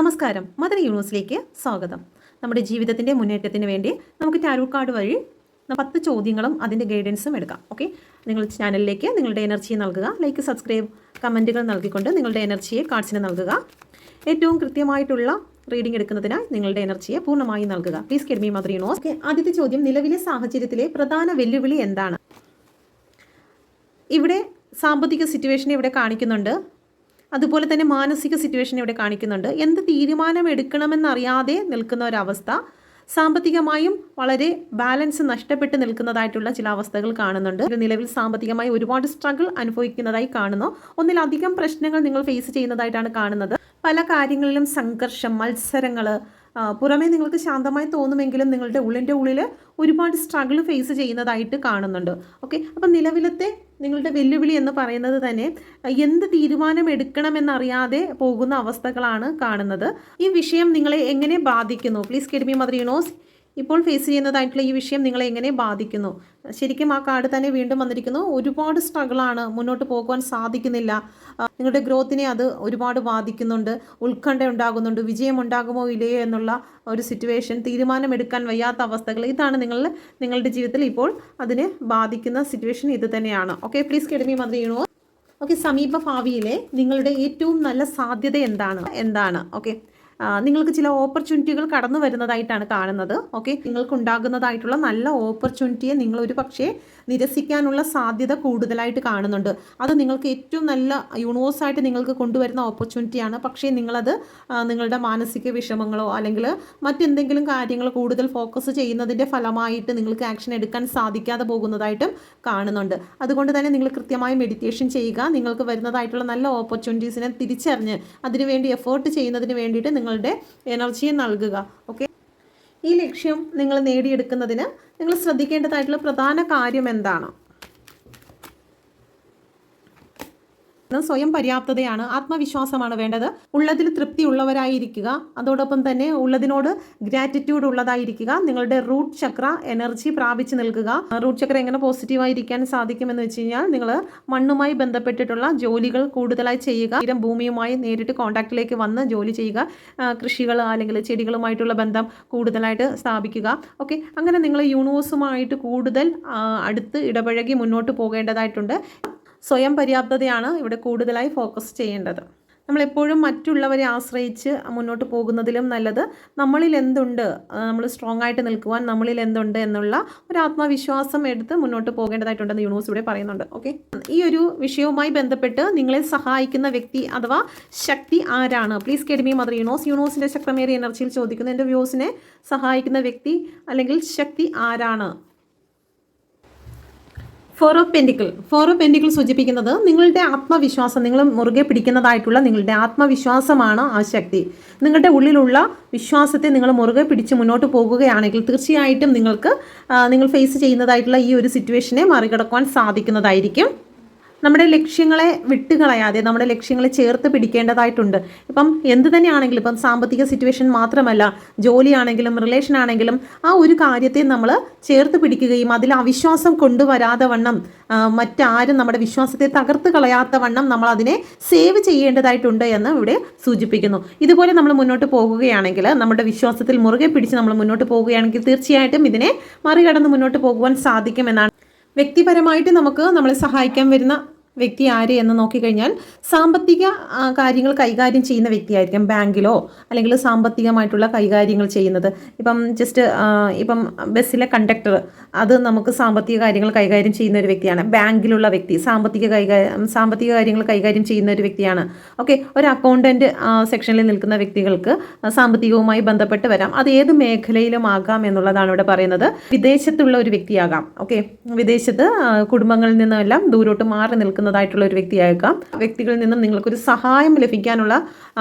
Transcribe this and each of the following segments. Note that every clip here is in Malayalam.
നമസ്കാരം, മദർ യൂണിവേഴ്സിലേക്ക് സ്വാഗതം. നമ്മുടെ ജീവിതത്തിൻ്റെ മുന്നേറ്റത്തിന് വേണ്ടി നമുക്ക് ടാരോ കാർഡ് വഴി 10 ചോദ്യങ്ങളും അതിൻ്റെ ഗൈഡൻസും എടുക്കാം. ഓക്കെ, നിങ്ങൾ ചാനലിലേക്ക് നിങ്ങളുടെ എനർജി നൽകുക, ലൈക്ക്, സബ്സ്ക്രൈബ്, കമൻറ്റുകൾ നൽകിക്കൊണ്ട് നിങ്ങളുടെ എനർജിയെ കാർഡ്സിന് നൽകുക. ഏറ്റവും കൃത്യമായിട്ടുള്ള റീഡിംഗ് എടുക്കുന്നതിനായി നിങ്ങളുടെ എനർജിയെ പൂർണ്ണമായി നൽകുക. Please get me mother universe. Okay, ആദ്യത്തെ ചോദ്യം, നിലവിലെ സാഹചര്യത്തിലെ പ്രധാന വെല്ലുവിളി എന്താണ്? ഇവിടെ സാമ്പത്തിക സിറ്റുവേഷൻ ഇവിടെ കാണിക്കുന്നുണ്ട്, അതുപോലെ തന്നെ മാനസിക സിറ്റുവേഷൻ ഇവിടെ കാണിക്കുന്നുണ്ട്. എന്ത് തീരുമാനം എടുക്കണമെന്നറിയാതെ നിൽക്കുന്ന ഒരവസ്ഥ, സാമ്പത്തികമായും വളരെ ബാലൻസ് നഷ്ടപ്പെട്ട് നിൽക്കുന്നതായിട്ടുള്ള ചില അവസ്ഥകൾ കാണുന്നുണ്ട്. നിലവിൽ സാമ്പത്തികമായി ഒരുപാട് സ്ട്രഗിൾ അനുഭവിക്കുന്നതായി കാണുന്നു. ഒന്നിലധികം പ്രശ്നങ്ങൾ നിങ്ങൾ ഫേസ് ചെയ്യുന്നതായിട്ടാണ് കാണുന്നത്. പല കാര്യങ്ങളിലും സംഘർഷം, മത്സരങ്ങൾ, പുറമേ നിങ്ങൾക്ക് ശാന്തമായി തോന്നുമെങ്കിലും നിങ്ങളുടെ ഉള്ളിൻ്റെ ഉള്ളിൽ ഒരുപാട് സ്ട്രഗിൾ ഫേസ് ചെയ്യുന്നതായിട്ട് കാണുന്നുണ്ട്. ഓക്കെ, അപ്പം നിലവിലത്തെ നിങ്ങളുടെ വെല്ലുവിളി എന്ന് പറയുന്നത് തന്നെ എന്ത് തീരുമാനം എടുക്കണമെന്നറിയാതെ പോകുന്ന അവസ്ഥകളാണ് കാണുന്നത്. ഈ വിഷയം നിങ്ങളെ എങ്ങനെ ബാധിക്കുന്നു? Please get me mother universe. ഇപ്പോൾ ഫേസ് ചെയ്യുന്നതായിട്ടുള്ള ഈ വിഷയം നിങ്ങളെ എങ്ങനെ ബാധിക്കുന്നു? ശരിക്കും ആ കാർഡ് തന്നെ വീണ്ടും വന്നിരിക്കുന്നു. ഒരുപാട് സ്ട്രഗിളാണ്, മുന്നോട്ട് പോകുവാൻ സാധിക്കുന്നില്ല, നിങ്ങളുടെ ഗ്രോത്തിനെ അത് ഒരുപാട് ബാധിക്കുന്നുണ്ട്, ഉത്കണ്ഠ ഉണ്ടാകുന്നുണ്ട്, വിജയം ഉണ്ടാകുമോ ഇല്ലയോ എന്നുള്ള ഒരു സിറ്റുവേഷൻ, തീരുമാനമെടുക്കാൻ വയ്യാത്ത അവസ്ഥകൾ, ഇതാണ് നിങ്ങളുടെ ജീവിതത്തിൽ ഇപ്പോൾ അതിനെ ബാധിക്കുന്ന സിറ്റുവേഷൻ ഇത് തന്നെയാണ്. Okay, please get me mother universe. Okay, സമീപ ഭാവിയിലെ നിങ്ങളുടെ ഏറ്റവും നല്ല സാധ്യത എന്താണ്? ഓക്കെ, നിങ്ങൾക്ക് ചില ഓപ്പർച്യൂണിറ്റികൾ കടന്നു വരുന്നതായിട്ടാണ് കാണുന്നത്. ഓക്കെ, നിങ്ങൾക്കുണ്ടാകുന്നതായിട്ടുള്ള നല്ല ഓപ്പർച്യൂണിറ്റിയെ നിങ്ങൾ ഒരു പക്ഷേ നിരസിക്കാനുള്ള സാധ്യത കൂടുതലായിട്ട് കാണുന്നുണ്ട്. അത് നിങ്ങൾക്ക് ഏറ്റവും നല്ല യൂണിവേഴ്സായിട്ട് നിങ്ങൾക്ക് കൊണ്ടുവരുന്ന ഓപ്പർച്യൂണിറ്റിയാണ്. പക്ഷേ നിങ്ങളത് നിങ്ങളുടെ മാനസിക വിഷമങ്ങളോ അല്ലെങ്കിൽ മറ്റെന്തെങ്കിലും കാര്യങ്ങൾ കൂടുതൽ ഫോക്കസ് ചെയ്യുന്നതിൻ്റെ ഫലമായിട്ട് നിങ്ങൾക്ക് ആക്ഷൻ എടുക്കാൻ സാധിക്കാതെ പോകുന്നതായിട്ടും കാണുന്നുണ്ട്. അതുകൊണ്ട് തന്നെ നിങ്ങൾ കൃത്യമായി മെഡിറ്റേഷൻ ചെയ്യുക. നിങ്ങൾക്ക് വരുന്നതായിട്ടുള്ള നല്ല ഓപ്പർച്യൂണിറ്റീസിനെ തിരിച്ചറിഞ്ഞ് അതിനുവേണ്ടി എഫേർട്ട് ചെയ്യുന്നതിന് വേണ്ടിയിട്ട് നിങ്ങളുടെ എനർജിയെ നൽകുക. ഓക്കെ, ഈ ലക്ഷ്യം നിങ്ങൾ നേടിയെടുക്കുന്നതിന് നിങ്ങൾ ശ്രദ്ധിക്കേണ്ടതായിട്ടുള്ള പ്രധാന കാര്യം എന്താണ്? സ്വയം പര്യാപ്തതയാണ്, ആത്മവിശ്വാസമാണ് വേണ്ടത്. ഉള്ളതിൽ തൃപ്തി ഉള്ളവരായിരിക്കുക, അതോടൊപ്പം തന്നെ ഉള്ളതിനോട് ഗ്രാറ്റിറ്റ്യൂഡ് ഉള്ളതായിരിക്കുക. നിങ്ങളുടെ റൂട്ട് ചക്ര എനർജി പ്രാപിച്ച് നിൽക്കുക. റൂട്ട് ചക്ര എങ്ങനെ പോസിറ്റീവായിരിക്കാൻ സാധിക്കുമെന്ന് വെച്ച് കഴിഞ്ഞാൽ നിങ്ങൾ മണ്ണുമായി ബന്ധപ്പെട്ടിട്ടുള്ള ജോലികൾ കൂടുതലായി ചെയ്യുക, ഭൂമിയുമായി നേരിട്ട് കോൺടാക്റ്റിലേക്ക് വന്ന് ജോലി ചെയ്യുക, കൃഷികൾ അല്ലെങ്കിൽ ചെടികളുമായിട്ടുള്ള ബന്ധം കൂടുതലായിട്ട് സ്ഥാപിക്കുക. ഓക്കെ, അങ്ങനെ നിങ്ങൾ യൂണിവേഴ്സുമായിട്ട് കൂടുതൽ അടുത്ത് ഇടപഴകി മുന്നോട്ട് പോകേണ്ടതായിട്ടുണ്ട്. സ്വയം പര്യാപ്തതയാണ് ഇവിടെ കൂടുതലായി ഫോക്കസ് ചെയ്യേണ്ടത്. നമ്മളെപ്പോഴും മറ്റുള്ളവരെ ആശ്രയിച്ച് മുന്നോട്ട് പോകുന്നതിലും നല്ലത് നമ്മളിൽ എന്തുണ്ട്, നമ്മൾ സ്ട്രോങ് ആയിട്ട് നിൽക്കുവാൻ നമ്മളിൽ എന്തുണ്ട് എന്നുള്ള ഒരു ആത്മവിശ്വാസം എടുത്ത് മുന്നോട്ട് പോകേണ്ടതായിട്ടുണ്ടെന്ന് യൂണിവേഴ്സ് ഇവിടെ പറയുന്നുണ്ട്. ഓക്കെ, ഈ ഒരു വിഷയവുമായി ബന്ധപ്പെട്ട് നിങ്ങളെ സഹായിക്കുന്ന വ്യക്തി അഥവാ ശക്തി ആരാണ്? Please get me mother universe. യൂണിവേഴ്സിൻ്റെ ശക്തമേറിയ എനർജിയിൽ ചോദിക്കുന്നു, എൻ്റെ വ്യൂസിനെ സഹായിക്കുന്ന വ്യക്തി അല്ലെങ്കിൽ ശക്തി ആരാണ്? ഫോർ ഓഫ് പെൻറ്റിക്കിൾ സൂചിപ്പിക്കുന്നത് നിങ്ങളുടെ ആത്മവിശ്വാസം, നിങ്ങൾ മുറുകെ പിടിക്കുന്നതായിട്ടുള്ള നിങ്ങളുടെ ആത്മവിശ്വാസമാണ് ആ ശക്തി. നിങ്ങളുടെ ഉള്ളിലുള്ള വിശ്വാസത്തെ നിങ്ങൾ മുറുകെ പിടിച്ച് മുന്നോട്ട് പോകുകയാണെങ്കിൽ തീർച്ചയായിട്ടും നിങ്ങൾ ഫേസ് ചെയ്യുന്നതായിട്ടുള്ള ഈ ഒരു സിറ്റുവേഷനെ മറികടക്കുവാൻ സാധിക്കുന്നതായിരിക്കും. നമ്മുടെ ലക്ഷ്യങ്ങളെ വിട്ടുകളയാതെ നമ്മുടെ ലക്ഷ്യങ്ങളെ ചേർത്ത് പിടിക്കേണ്ടതായിട്ടുണ്ട്. ഇപ്പം എന്ത് തന്നെയാണെങ്കിലും, ഇപ്പം സാമ്പത്തിക സിറ്റുവേഷൻ മാത്രമല്ല, ജോലിയാണെങ്കിലും റിലേഷൻ ആണെങ്കിലും ആ ഒരു കാര്യത്തെ നമ്മൾ ചേർത്ത് പിടിക്കുകയും അതിൽ അവിശ്വാസം കൊണ്ടുവരാതെ വണ്ണം, മറ്റാരും നമ്മുടെ വിശ്വാസത്തെ തകർത്ത് കളയാത്ത വണ്ണം നമ്മൾ അതിനെ സേവ് ചെയ്യേണ്ടതായിട്ടുണ്ട് എന്ന് ഇവിടെ സൂചിപ്പിക്കുന്നു. ഇതുപോലെ നമ്മൾ മുന്നോട്ട് പോകുകയാണെങ്കിൽ, നമ്മുടെ വിശ്വാസത്തിൽ മുറുകെ പിടിച്ച് നമ്മൾ മുന്നോട്ട് പോകുകയാണെങ്കിൽ തീർച്ചയായിട്ടും ഇതിനെ മറികടന്ന് മുന്നോട്ട് പോകുവാൻ സാധിക്കുമെന്നാണ്. വ്യക്തിപരമായിട്ട് നമ്മളെ സഹായിക്കാൻ വരുന്ന വ്യക്തി ആര് എന്ന് നോക്കിക്കഴിഞ്ഞാൽ സാമ്പത്തിക കാര്യങ്ങൾ കൈകാര്യം ചെയ്യുന്ന വ്യക്തിയായിരിക്കും. ബാങ്കിലോ അല്ലെങ്കിൽ സാമ്പത്തികമായിട്ടുള്ള കൈകാര്യങ്ങൾ ചെയ്യുന്നത്, ഇപ്പം ബസ്സിലെ കണ്ടക്ടർ, അത് നമുക്ക് സാമ്പത്തിക കാര്യങ്ങൾ കൈകാര്യം ചെയ്യുന്ന ഒരു വ്യക്തിയാണ്. ബാങ്കിലുള്ള വ്യക്തി സാമ്പത്തിക കാര്യങ്ങൾ കൈകാര്യം ചെയ്യുന്ന ഒരു വ്യക്തിയാണ്. ഓക്കെ, ഒരു അക്കൗണ്ടൻറ്റ് സെക്ഷനിൽ നിൽക്കുന്ന വ്യക്തികൾക്ക് സാമ്പത്തികവുമായി ബന്ധപ്പെട്ട് വരാം. അത് ഏത് മേഖലയിലും ആകാം എന്നുള്ളതാണ് ഇവിടെ പറയുന്നത്. വിദേശത്തുള്ള ഒരു വ്യക്തിയാകാം. ഓക്കെ, വിദേശത്ത് കുടുംബങ്ങളിൽ നിന്നെല്ലാം ദൂരോട്ട് മാറി നിൽക്കുന്ന ായിട്ടുള്ള ഒരു വ്യക്തിയായേക്കാം. വ്യക്തികളിൽ നിന്നും നിങ്ങൾക്കൊരു സഹായം ലഭിക്കാനുള്ള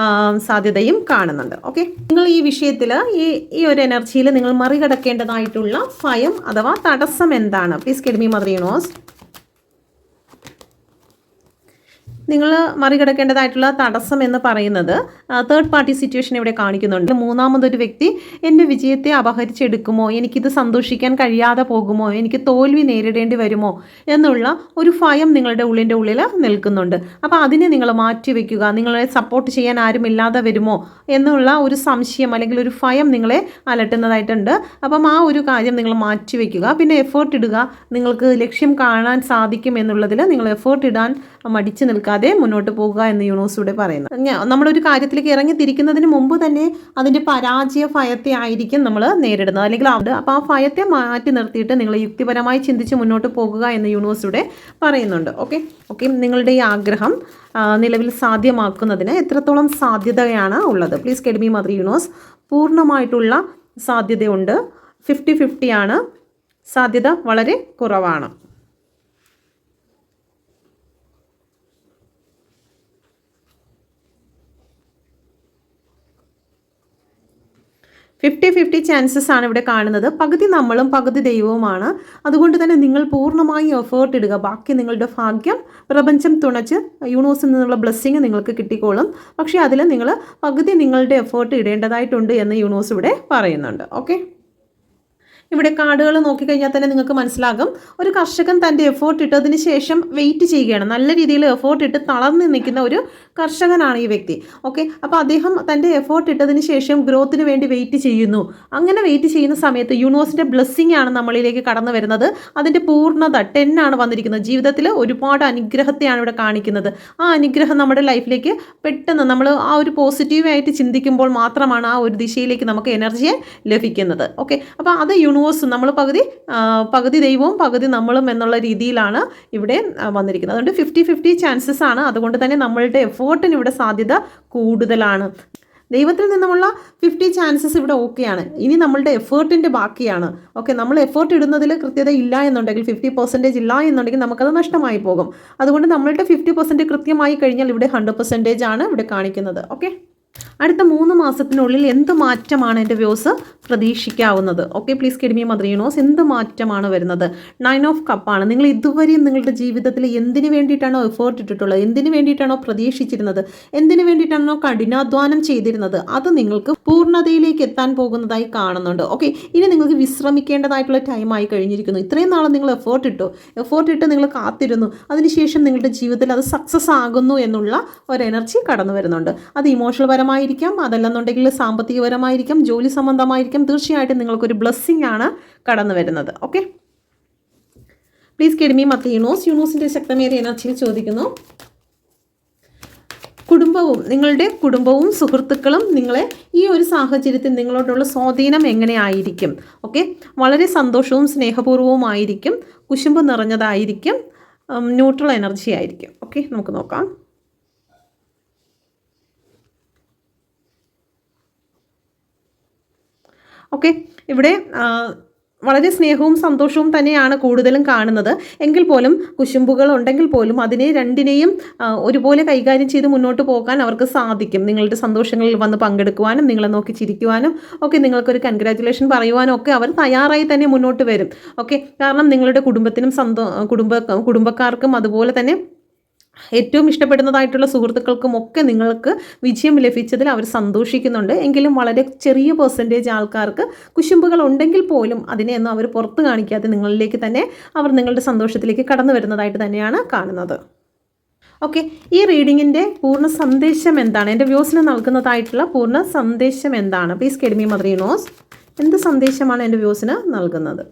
സാധ്യതയും കാണുന്നുണ്ട്. ഓക്കെ, നിങ്ങൾ ഈ വിഷയത്തിൽ ഈ ഒരു എനർജിയിൽ നിങ്ങൾ മറികടക്കേണ്ടതായിട്ടുള്ള ഭയം അഥവാ തടസ്സം എന്താണ്? Please get me mother universe. നിങ്ങൾ മറികടക്കേണ്ടതായിട്ടുള്ള തടസ്സം എന്ന് പറയുന്നത് തേർഡ് പാർട്ടി സിറ്റുവേഷൻ ഇവിടെ കാണിക്കുന്നുണ്ട്. മൂന്നാമതൊരു വ്യക്തി എൻ്റെ വിജയത്തെ അപഹരിച്ചെടുക്കുമോ, എനിക്കിത് സന്തോഷിക്കാൻ കഴിയാതെ പോകുമോ, എനിക്ക് തോൽവി നേരിടേണ്ടി വരുമോ എന്നുള്ള ഒരു ഭയം നിങ്ങളുടെ ഉള്ളിൽ നിൽക്കുന്നുണ്ട്. അപ്പോൾ അതിനെ നിങ്ങൾ മാറ്റി വയ്ക്കുക. നിങ്ങളെ സപ്പോർട്ട് ചെയ്യാൻ ആരുമില്ലാതെ വരുമോ എന്നുള്ള ഒരു സംശയം അല്ലെങ്കിൽ ഒരു ഭയം നിങ്ങളെ അലട്ടുന്നതായിട്ടുണ്ട്. അപ്പം ആ ഒരു കാര്യം നിങ്ങൾ മാറ്റി വയ്ക്കുക. പിന്നെ എഫേർട്ട് ഇടുക. നിങ്ങൾക്ക് ലക്ഷ്യം കാണാൻ സാധിക്കും എന്നുള്ളതിൽ നിങ്ങൾ എഫേർട്ട് ഇടാൻ മടിച്ചു നിൽക്കാതെ മുന്നോട്ട് പോകുക എന്ന് യൂണിവേഴ്സ് ഇവിടെ പറയുന്നത്. നമ്മളൊരു കാര്യത്തിലേക്ക് ഇറങ്ങി തിരിക്കുന്നതിന് മുമ്പ് തന്നെ അതിൻ്റെ പരാജയ ഭയത്തെ ആയിരിക്കും നമ്മൾ നേരിടുന്നത്, അല്ലെങ്കിൽ അപ്പോൾ ആ ഭയത്തെ മാറ്റി നിർത്തിയിട്ട് നിങ്ങൾ യുക്തിപരമായി ചിന്തിച്ച് മുന്നോട്ട് പോകുക എന്ന് യൂണിവേഴ്സ് ഇവിടെ പറയുന്നുണ്ട്. ഓക്കെ നിങ്ങളുടെ ഈ ആഗ്രഹം നിലവിൽ സാധ്യമാക്കുന്നതിന് എത്രത്തോളം സാധ്യതയാണ് ഉള്ളത്? Please guide me mother universe. പൂർണ്ണമായിട്ടുള്ള സാധ്യതയുണ്ട്. 50-50 ആണ്. സാധ്യത വളരെ കുറവാണ്. 50-50 ചാൻസസ് ആണ് ഇവിടെ കാണുന്നത്. പകുതി നമ്മളും പകുതി ദൈവവുമാണ്. അതുകൊണ്ട് തന്നെ നിങ്ങൾ പൂർണ്ണമായി എഫേർട്ട് ഇടുക. ബാക്കി നിങ്ങളുടെ ഭാഗ്യം പ്രപഞ്ചം തുണച്ച് യൂണിവേഴ്സിൽ നിന്നുള്ള ബ്ലെസ്സിങ് നിങ്ങൾക്ക് കിട്ടിക്കോളും. പക്ഷേ അതിൽ നിങ്ങൾ പകുതി നിങ്ങളുടെ എഫേർട്ട് ഇടേണ്ടതായിട്ടുണ്ട് എന്ന് യൂണിവേഴ്സ് ഇവിടെ പറയുന്നുണ്ട്. ഓക്കെ, ഇവിടെ കാർഡുകൾ നോക്കിക്കഴിഞ്ഞാൽ തന്നെ നിങ്ങൾക്ക് മനസ്സിലാകും. ഒരു കർഷകൻ തൻ്റെ എഫേർട്ട് ഇട്ടതിന് ശേഷം വെയിറ്റ് ചെയ്യുകയാണ്. നല്ല രീതിയിൽ എഫേർട്ട് ഇട്ട് തളർന്ന് നിൽക്കുന്ന ഒരു കർഷകനാണ് ഈ വ്യക്തി. ഓക്കെ, അപ്പോൾ അദ്ദേഹം തൻ്റെ എഫേർട്ട് ഇട്ടതിന് ശേഷം ഗ്രോത്തിന് വേണ്ടി വെയിറ്റ് ചെയ്യുന്നു. അങ്ങനെ വെയിറ്റ് ചെയ്യുന്ന സമയത്ത് യൂണിവേഴ്സിൻ്റെ ബ്ലെസ്സിങ് ആണ് നമ്മളിലേക്ക് കടന്നു വരുന്നത്. അതിൻ്റെ പൂർണ്ണത 10 ആണ് വന്നിരിക്കുന്നത്. ജീവിതത്തിൽ ഒരുപാട് അനുഗ്രഹത്തെയാണ് ഇവിടെ കാണിക്കുന്നത്. ആ അനുഗ്രഹം നമ്മുടെ ലൈഫിലേക്ക് പെട്ടെന്ന് നമ്മൾ ആ ഒരു പോസിറ്റീവായിട്ട് ചിന്തിക്കുമ്പോൾ മാത്രമാണ് ആ ഒരു ദിശയിലേക്ക് നമുക്ക് എനർജിയെ ലഭിക്കുന്നത്. ഓക്കെ, അപ്പോൾ അത് യൂണിവേഴ്സ് നമ്മൾ പകുതി ദൈവവും പകുതി നമ്മളും എന്നുള്ള രീതിയിലാണ് ഇവിടെ വന്നിരിക്കുന്നത്. അതുകൊണ്ട് 50-50 ചാൻസസ് ആണ്. അതുകൊണ്ട് തന്നെ നമ്മളുടെ എഫേർട്ടിന് ഇവിടെ സാധ്യത കൂടുതലാണ്. ദൈവത്തിൽ നിന്നുമുള്ള 50 ചാൻസസ് ഇവിടെ ഓക്കെയാണ്. ഇനി നമ്മളുടെ എഫേർട്ടിൻ്റെ ബാക്കിയാണ്. ഓക്കെ, നമ്മൾ എഫേർട്ട് ഇടുന്നതിൽ കൃത്യത ഇല്ല എന്നുണ്ടെങ്കിൽ, 50% ഇല്ല എന്നുണ്ടെങ്കിൽ നമുക്കത് നഷ്ടമായി പോകും. അതുകൊണ്ട് നമ്മളുടെ 50% കൃത്യമായി കഴിഞ്ഞാൽ ഇവിടെ 100% ആണ് ഇവിടെ കാണിക്കുന്നത്. ഓക്കെ, അടുത്ത 3 മാസത്തിനുള്ളിൽ എന്ത് മാറ്റമാണ് എൻ്റെ വ്യൂസ് പ്രതീക്ഷിക്കാവുന്നത്? Okay, please guide me mother universe. എന്ത് മാറ്റമാണ് വരുന്നത്? 9 ഓഫ് കപ്പാണ്. നിങ്ങൾ ഇതുവരെയും നിങ്ങളുടെ ജീവിതത്തിൽ എന്തിനു വേണ്ടിയിട്ടാണോ എഫേർട്ട് ഇട്ടിട്ടുള്ളത്, എന്തിനു വേണ്ടിയിട്ടാണോ പ്രതീക്ഷിച്ചിരുന്നത്, എന്തിനു വേണ്ടിയിട്ടാണോ കഠിനാധ്വാനം ചെയ്തിരുന്നത്, അത് നിങ്ങൾക്ക് പൂർണ്ണതയിലേക്ക് എത്താൻ പോകുന്നതായി കാണുന്നുണ്ട്. ഓക്കെ, ഇനി നിങ്ങൾക്ക് വിശ്രമിക്കേണ്ടതായിട്ടുള്ള ടൈമായി കഴിഞ്ഞിരിക്കുന്നു. ഇത്രയും നാളെ നിങ്ങൾ എഫേർട്ട് ഇട്ട് നിങ്ങൾ കാത്തിരുന്നു. അതിനുശേഷം നിങ്ങളുടെ ജീവിതത്തിൽ അത് സക്സസ് ആകുന്നു എന്നുള്ള ഒരു എനർജി കടന്നു വരുന്നുണ്ട്. അത് ഇമോഷണൽ പരമായിരിക്കാം, അതല്ലെന്നുണ്ടെങ്കിൽ സാമ്പത്തികപരമായിരിക്കാം, ജോലി സംബന്ധമായിരിക്കാം. തീർച്ചയായിട്ടും നിങ്ങൾക്കൊരു ബ്ലെസ്സിങ് ആണ് കടന്നു വരുന്നത്. Okay, please guide me mother universe. യൂണിവേഴ്സിൻ്റെ ശക്തമേറിയ എനർജിയിൽ ചോദിക്കുന്നു, നിങ്ങളുടെ കുടുംബവും സുഹൃത്തുക്കളും നിങ്ങളെ ഈ ഒരു സാഹചര്യത്തിൽ നിങ്ങളോടുള്ള സ്വാധീനം എങ്ങനെയായിരിക്കും? ഓക്കെ, വളരെ സന്തോഷവും സ്നേഹപൂർവ്വവുമായിരിക്കും, കുശുമ്പ് നിറഞ്ഞതായിരിക്കും, ന്യൂട്രൽ എനർജി ആയിരിക്കും. ഓക്കെ, നമുക്ക് നോക്കാം. ഓക്കെ, ഇവിടെ വളരെ സ്നേഹവും സന്തോഷവും തന്നെയാണ് കൂടുതലും കാണുന്നത്. എങ്കിൽ പോലും കുശുമ്പുകൾ ഉണ്ടെങ്കിൽ പോലും അതിനെ രണ്ടിനെയും ഒരുപോലെ കൈകാര്യം ചെയ്ത് മുന്നോട്ട് പോകാൻ അവർക്ക് സാധിക്കും. നിങ്ങളുടെ സന്തോഷങ്ങളിൽ വന്ന് പങ്കെടുക്കുവാനും നിങ്ങളെ നോക്കി ചിരിക്കുവാനും ഒക്കെ, നിങ്ങൾക്കൊരു കൺഗ്രാറ്റുലേഷൻ പറയുവാനും ഒക്കെ അവർ തയ്യാറായി തന്നെ മുന്നോട്ട് വരും. ഓക്കെ, കാരണം നിങ്ങളുടെ കുടുംബത്തിനും കുടുംബക്കാർക്കും അതുപോലെ തന്നെ ഏറ്റവും ഇഷ്ടപ്പെടുന്നതായിട്ടുള്ള സുഹൃത്തുക്കൾക്കും ഒക്കെ നിങ്ങൾക്ക് വിജയം ലഭിച്ചതിൽ അവർ സന്തോഷിക്കുന്നുണ്ട്. എങ്കിലും വളരെ ചെറിയ പെർസെൻറ്റേജ് ആൾക്കാർക്ക് കുശുമ്പുകൾ ഉണ്ടെങ്കിൽ പോലും അതിനെയൊന്നും അവർ പുറത്ത് കാണിക്കാതെ നിങ്ങളിലേക്ക് തന്നെ അവർ നിങ്ങളുടെ സന്തോഷത്തിലേക്ക് കടന്നു വരുന്നതായിട്ട് തന്നെയാണ് കാണുന്നത്. ഓക്കെ, ഈ റീഡിങ്ങിൻ്റെ പൂർണ്ണ സന്ദേശം എന്താണ്? എൻ്റെ വ്യൂസിന് നൽകുന്നതായിട്ടുള്ള പൂർണ്ണ സന്ദേശം എന്താണ്? Please guide me mother universe. എന്ത് സന്ദേശമാണ് എൻ്റെ വ്യൂസിന് നൽകുന്നത്?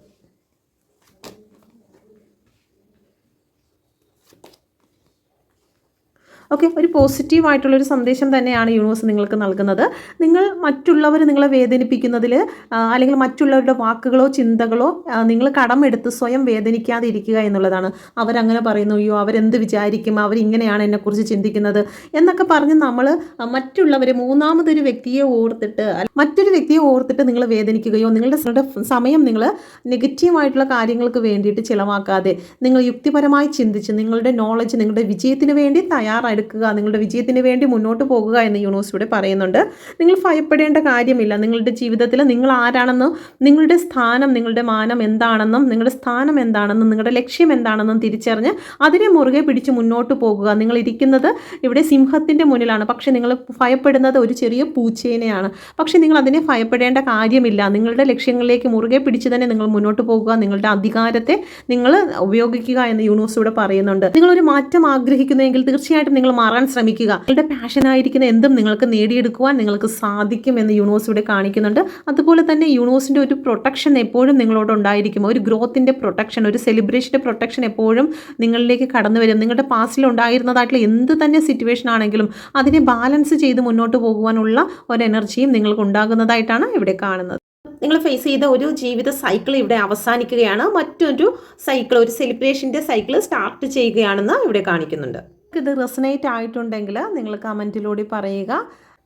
ഓക്കെ, ഒരു പോസിറ്റീവായിട്ടുള്ളൊരു സന്ദേശം തന്നെയാണ് യൂണിവേഴ്സ് നിങ്ങൾക്ക് നൽകുന്നത്. മറ്റുള്ളവർ നിങ്ങളെ വേദനിപ്പിക്കുന്നതിൽ അല്ലെങ്കിൽ മറ്റുള്ളവരുടെ വാക്കുകളോ ചിന്തകളോ നിങ്ങൾ കടമെടുത്ത് സ്വയം വേദനിക്കാതെ ഇരിക്കുക എന്നുള്ളതാണ്. അവരങ്ങനെ പറയുന്നു, അയ്യോ അവരെന്ത് വിചാരിക്കും, അവരിങ്ങനെയാണ് എന്നെക്കുറിച്ച് ചിന്തിക്കുന്നത് എന്നൊക്കെ പറഞ്ഞ് നമ്മൾ മറ്റുള്ളവരെ മറ്റൊരു വ്യക്തിയെ ഓർത്തിട്ട് നിങ്ങൾ വേദനിക്കുകയോ നിങ്ങളുടെ സമയം നിങ്ങൾ നെഗറ്റീവായിട്ടുള്ള കാര്യങ്ങൾക്ക് വേണ്ടിയിട്ട് ചിലവാക്കാതെ നിങ്ങൾ യുക്തിപരമായി ചിന്തിച്ച് നിങ്ങളുടെ നോളജ് നിങ്ങളുടെ വിജയത്തിന് വേണ്ടി തയ്യാറായിട്ട് എടുക്കുക, നിങ്ങളുടെ വിജയത്തിന് വേണ്ടി മുന്നോട്ട് പോകുക എന്ന് യൂണിവേഴ്സ് ഇവിടെ പറയുന്നുണ്ട്. നിങ്ങൾ ഭയപ്പെടേണ്ട കാര്യമില്ല. നിങ്ങളുടെ ജീവിതത്തിൽ നിങ്ങൾ ആരാണെന്നും നിങ്ങളുടെ സ്ഥാനം, നിങ്ങളുടെ മാനം എന്താണെന്നും നിങ്ങളുടെ സ്ഥാനം എന്താണെന്നും നിങ്ങളുടെ ലക്ഷ്യം എന്താണെന്നും തിരിച്ചറിഞ്ഞ് അതിനെ മുറുകെ പിടിച്ച് മുന്നോട്ട് പോകുക. നിങ്ങൾ ഇരിക്കുന്നത് ഇവിടെ സിംഹത്തിൻ്റെ മുന്നിലാണ്, പക്ഷേ നിങ്ങൾ ഭയപ്പെടുന്നത് ഒരു ചെറിയ പൂച്ചേനെയാണ്. പക്ഷേ നിങ്ങൾ അതിനെ ഭയപ്പെടേണ്ട കാര്യമില്ല. നിങ്ങളുടെ ലക്ഷ്യങ്ങളിലേക്ക് മുറുകെ പിടിച്ച് തന്നെ നിങ്ങൾ മുന്നോട്ട് പോകുക. നിങ്ങളുടെ അധികാരത്തെ നിങ്ങൾ ഉപയോഗിക്കുക എന്ന് യൂണിവേഴ്സ് ഇവിടെ പറയുന്നുണ്ട്. നിങ്ങളൊരു മാറ്റം ആഗ്രഹിക്കുന്നുവെങ്കിൽ തീർച്ചയായിട്ടും നിങ്ങൾ മാറാൻ ശ്രമിക്കുക. നിങ്ങളുടെ പാഷനായിരിക്കുന്ന എന്തും നിങ്ങൾക്ക് നേടിയെടുക്കുവാൻ നിങ്ങൾക്ക് സാധിക്കും എന്ന് യൂണിവേഴ്സ് ഇവിടെ കാണിക്കുന്നുണ്ട്. അതുപോലെ തന്നെ യൂണിവേഴ്സിൻ്റെ ഒരു പ്രൊട്ടക്ഷൻ എപ്പോഴും നിങ്ങളോട് ഉണ്ടായിരിക്കും. ഒരു ഗ്രോത്തിൻ്റെ പ്രൊട്ടക്ഷൻ, ഒരു സെലിബ്രേഷൻ്റെ പ്രൊട്ടക്ഷൻ എപ്പോഴും നിങ്ങളിലേക്ക് കടന്നു വരും. നിങ്ങളുടെ പാസ്റ്റിൽ ഉണ്ടായിരുന്നതായിട്ടുള്ള എന്ത് തന്നെ സിറ്റുവേഷൻ ആണെങ്കിലും അതിനെ ബാലൻസ് ചെയ്ത് മുന്നോട്ട് പോകുവാനുള്ള ഒരു എനർജിയും നിങ്ങൾക്ക് ഉണ്ടാകുന്നതായിട്ടാണ് ഇവിടെ കാണുന്നത്. നിങ്ങൾ ഫേസ് ചെയ്ത ഒരു ജീവിത സൈക്കിൾ ഇവിടെ അവസാനിക്കുകയാണ്. മറ്റൊരു സൈക്കിൾ, ഒരു സെലിബ്രേഷൻ്റെ സൈക്കിൾ സ്റ്റാർട്ട് ചെയ്യുകയാണെന്ന് ഇവിടെ കാണിക്കുന്നുണ്ട്. ഇത് റെസനേറ്റ് ആയിട്ടുണ്ടെങ്കിൽ നിങ്ങൾ കമൻറ്റിലൂടെ പറയുക.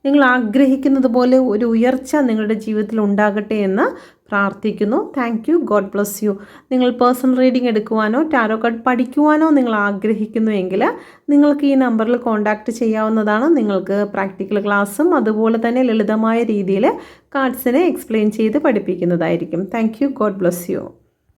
നിങ്ങൾ ആഗ്രഹിക്കുന്നത് പോലെ ഒരു ഉയർച്ച നിങ്ങളുടെ ജീവിതത്തിൽ ഉണ്ടാകട്ടെ എന്ന് പ്രാർത്ഥിക്കുന്നു. Thank you. God bless U. നിങ്ങൾ പേഴ്സണൽ റീഡിംഗ് എടുക്കുവാനോ ടാരോ കാർഡ് പഠിക്കുവാനോ നിങ്ങൾ ആഗ്രഹിക്കുന്നുവെങ്കിൽ നിങ്ങൾക്ക് ഈ നമ്പറിൽ കോൺടാക്റ്റ് ചെയ്യാവുന്നതാണ്. നിങ്ങൾക്ക് പ്രാക്ടിക്കൽ ക്ലാസ്സും അതുപോലെ തന്നെ ലളിതമായ രീതിയിൽ കാർഡ്സിനെ എക്സ്പ്ലെയിൻ ചെയ്ത് പഠിപ്പിക്കുന്നതായിരിക്കും. Thank you. God bless U.